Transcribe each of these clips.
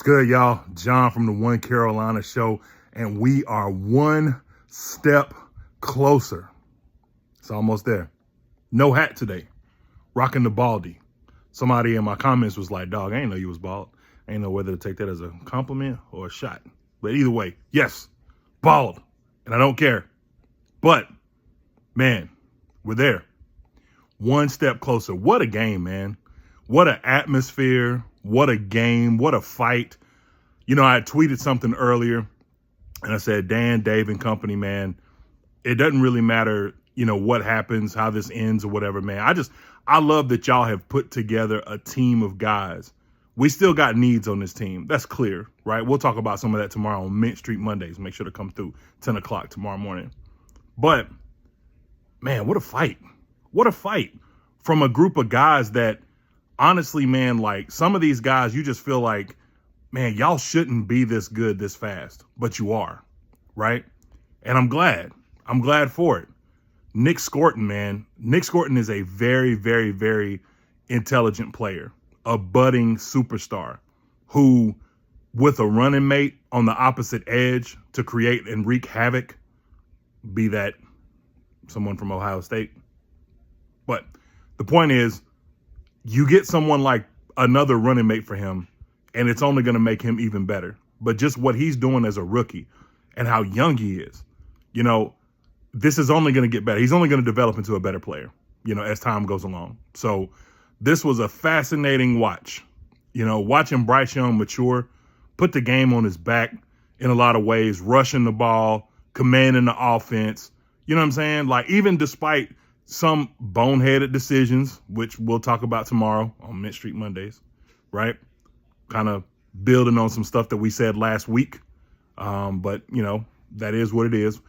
good, y'all? John from the One Carolina Show, and we are one step closer. It's almost there. No hat today. Rocking the baldy. Somebody in my comments was like, dog, I ain't know you was bald. I ain't know whether to take that as a compliment or a shot. But either way, yes, bald. And I don't care. But, man, we're there. One step closer. What a game, man. What an atmosphere. What a game. What a fight. You know, I tweeted something earlier, and I said, Dan, Dave, and company, man, it doesn't really matter, you know, what happens, how this ends or whatever, man. I love that y'all have put together a team of guys. We still got needs on this team. That's clear, right? We'll talk about some of that tomorrow on Mint Street Mondays. Make sure to come through 10 o'clock tomorrow morning. But, man, what a fight. What a fight from a group of guys that, honestly, man, like some of these guys, you just feel like, man, y'all shouldn't be this good this fast, but you are, right? And I'm glad. I'm glad for it. Nick Scorton, man. Nick Scorton is a very, very, very intelligent player, a budding superstar who, with a running mate on the opposite edge to create and wreak havoc, be that someone from Ohio State. But the point is, you get someone like another running mate for him, and it's only going to make him even better. But just what he's doing as a rookie and how young he is, you know, this is only going to get better. He's only going to develop into a better player, you know, as time goes along. So this was a fascinating watch. You know, watching Bryce Young mature, put the game on his back in a lot of ways, rushing the ball, commanding the offense. You know what I'm saying? Like, even despite some boneheaded decisions, which we'll talk about tomorrow on Mint Street Mondays, right? Kind of building on some stuff that we said last week. But, you know, that is what it is.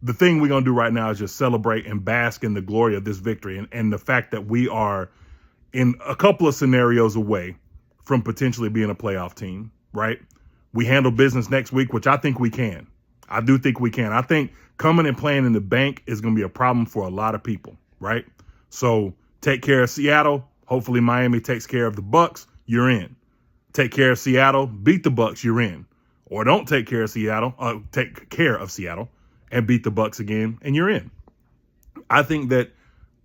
The thing we're going to do right now is just celebrate and bask in the glory of this victory and the fact that we are in a couple of scenarios away from potentially being a playoff team, right? We handle business next week, which I think we can. I do think we can. I think coming and playing in the bank is going to be a problem for a lot of people, right? So take care of Seattle. Hopefully Miami takes care of the Bucks. You're in. Take care of Seattle. Beat the Bucks. You're in. Or don't take care of Seattle. Take care of Seattle and beat the Bucks again, and you're in. I think that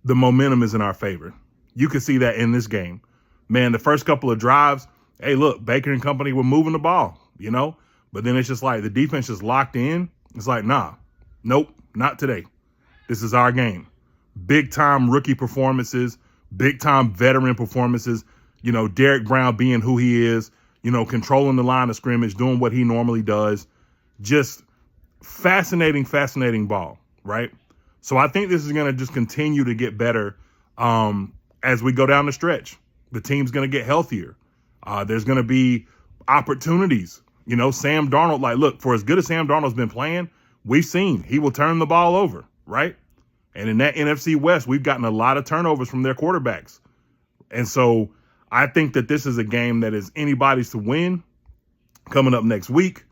the momentum is in our favor. You can see that in this game. Man, the first couple of drives, hey, look, Baker and company were moving the ball, you know? But then it's just like the defense is locked in. It's like, nah, nope, not today. This is our game. Big-time rookie performances, big-time veteran performances, you know, Derek Brown being who he is, you know, controlling the line of scrimmage, doing what he normally does. Just fascinating ball, right? So I think this is going to just continue to get better as we go down the stretch. The team's going to get healthier. There's going to be opportunities. You know, Sam Darnold, like, look, for as good as Sam Darnold's been playing, we've seen he will turn the ball over, right? And in that NFC West, we've gotten a lot of turnovers from their quarterbacks. And so I think that this is a game that is anybody's to win coming up next week.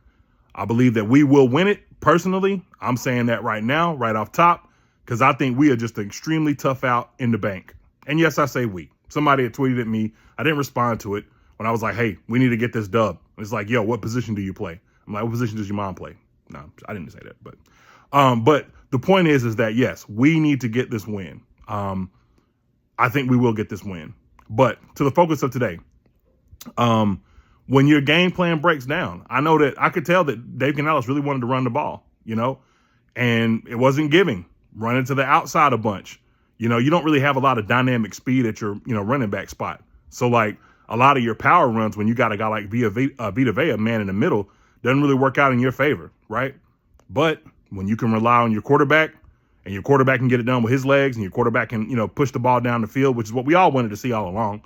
I believe that we will win it. Personally, I'm saying that right now, right off top, because I think we are just extremely tough out in the bank. And yes, I say we. Somebody had tweeted at me. I didn't respond to it when I was like, hey, we need to get this dub. It's like, yo, what position do you play? I'm like, what position does your mom play? No, I didn't say that. But the point is that, yes, we need to get this win. I think we will get this win. But to the focus of today, when your game plan breaks down, I know that I could tell that Dave Canales really wanted to run the ball, you know, and it wasn't giving. Running to the outside a bunch. You know, you don't really have a lot of dynamic speed at your, you know, running back spot. So, like, a lot of your power runs when you got a guy like Vita Vea, man in the middle, doesn't really work out in your favor, right? But when you can rely on your quarterback and your quarterback can get it done with his legs and your quarterback can, you know, push the ball down the field, which is what we all wanted to see all along,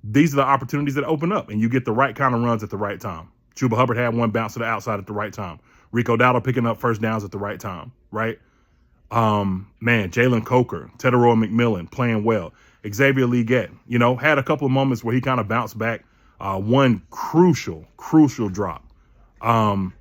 these are the opportunities that open up and you get the right kind of runs at the right time. Chuba Hubbard had one bounce to the outside at the right time. Rico Dowdle picking up first downs at the right time, right? Man, Jalen Coker, Teteroy McMillan playing well. Xavier Legette, you know, had a couple of moments where he kind of bounced back. One crucial drop. In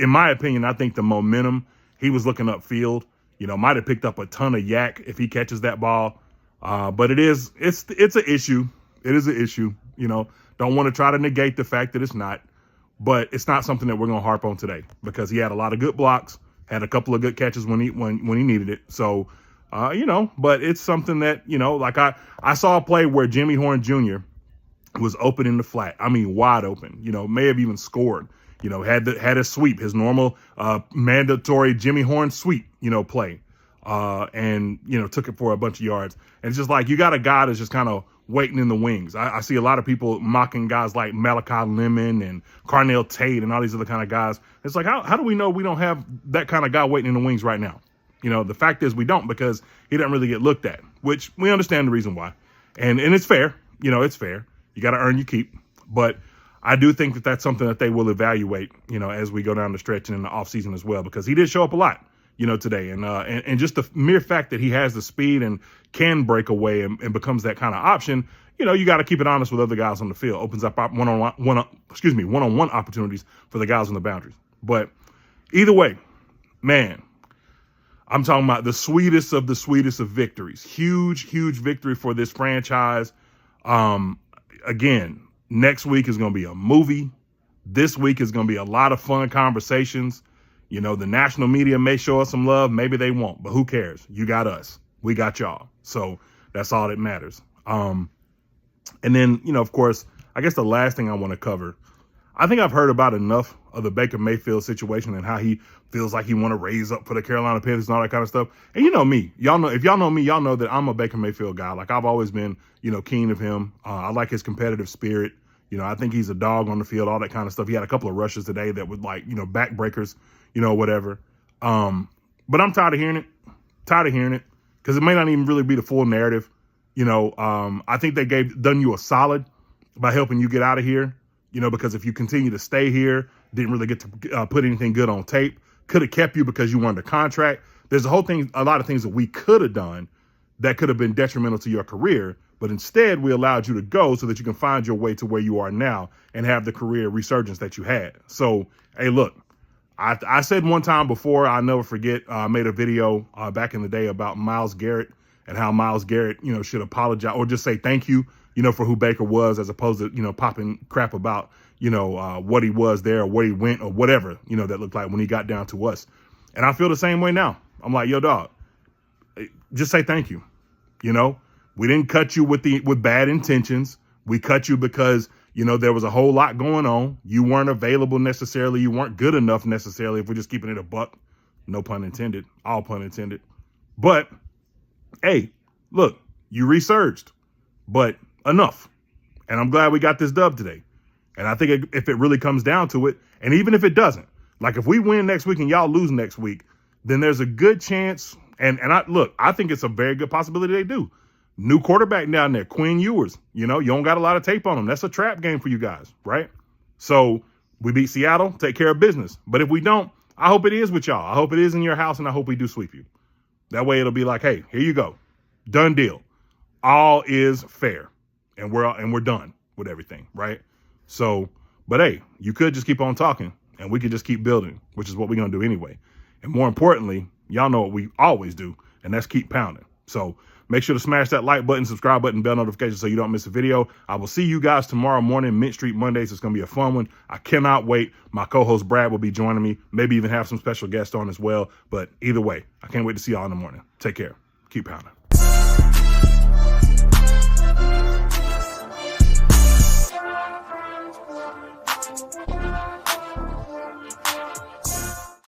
my opinion, I think the momentum, he was looking upfield, you know, might have picked up a ton of yak if he catches that ball. But it's an issue. It is an issue, you know, don't want to try to negate the fact that it's not. but it's not something that we're going to harp on today because he had a lot of good blocks, had a couple of good catches when he needed it. So, but it's something that, like I saw a play where Jimmy Horn Jr. was open in the flat. I mean, wide open, may have even scored, had a sweep, his normal mandatory Jimmy Horn sweep, play. And took it for a bunch of yards. And it's just like, you got a guy that's just kind of waiting in the wings. I see a lot of people mocking guys like Malachi Lemon and Carnell Tate and all these other kind of guys. It's like, how do we know we don't have that kind of guy waiting in the wings right now? The fact is we don't, because he doesn't really get looked at, which we understand the reason why. And it's fair. It's fair. You got to earn your keep. But I do think that that's something that they will evaluate, as we go down the stretch and in the offseason as well, because he did show up a lot, today. And just the mere fact that he has the speed and can break away and becomes that kind of option, you got to keep it honest with other guys on the field. Opens up one-on-one opportunities for the guys on the boundaries. But either way, man, I'm talking about the sweetest of victories. Huge, huge victory for this franchise. Again, next week is going to be a movie. This week is going to be a lot of fun conversations. The national media may show us some love. Maybe they won't, but who cares? You got us. We got y'all. So that's all that matters. And then, of course, I guess the last thing I want to cover, I think I've heard about enough of the Baker Mayfield situation and how he feels like he want to raise up for the Carolina Panthers and all that kind of stuff. And me, if y'all know me, y'all know that I'm a Baker Mayfield guy. Like, I've always been, keen of him. I like his competitive spirit. I think he's a dog on the field, all that kind of stuff. He had a couple of rushes today that were like, backbreakers, whatever. But I'm tired of hearing it because it may not even really be the full narrative. I think they done you a solid by helping you get out of here, because if you continue to stay here, didn't really get to put anything good on tape, could have kept you because you were under contract. There's a lot of things that we could have done that could have been detrimental to your career. But instead, we allowed you to go so that you can find your way to where you are now and have the career resurgence that you had. So, hey, look, I said one time before, I'll never forget, I made a video back in the day about Myles Garrett and how Myles Garrett, should apologize or just say thank you, for who Baker was, as opposed to, popping crap about, what he was there or where he went or whatever, that looked like when he got down to us. And I feel the same way now. I'm like, yo, dog, just say thank you. We didn't cut you with bad intentions. We cut you because, there was a whole lot going on. You weren't available necessarily. You weren't good enough necessarily, if we're just keeping it a buck. No pun intended. All pun intended. But, hey, look, you resurged. But enough. And I'm glad we got this dub today. And I think if it really comes down to it, and even if it doesn't, like if we win next week and y'all lose next week, then there's a good chance. And I think it's a very good possibility they do. New quarterback down there, Quinn Ewers. You don't got a lot of tape on him. That's a trap game for you guys, right? So we beat Seattle, take care of business. But if we don't, I hope it is with y'all. I hope it is in your house, and I hope we do sweep you. That way it'll be like, hey, here you go. Done deal. All is fair. And we're done with everything, right? So, but hey, you could just keep on talking, and we could just keep building, which is what we're going to do anyway. And more importantly, y'all know what we always do, and that's keep pounding. So make sure to smash that like button, subscribe button, bell notification so you don't miss a video. I will see you guys tomorrow morning, Mint Street Mondays. It's going to be a fun one. I cannot wait. My co-host Brad will be joining me, maybe even have some special guests on as well. But either way, I can't wait to see y'all in the morning. Take care. Keep pounding.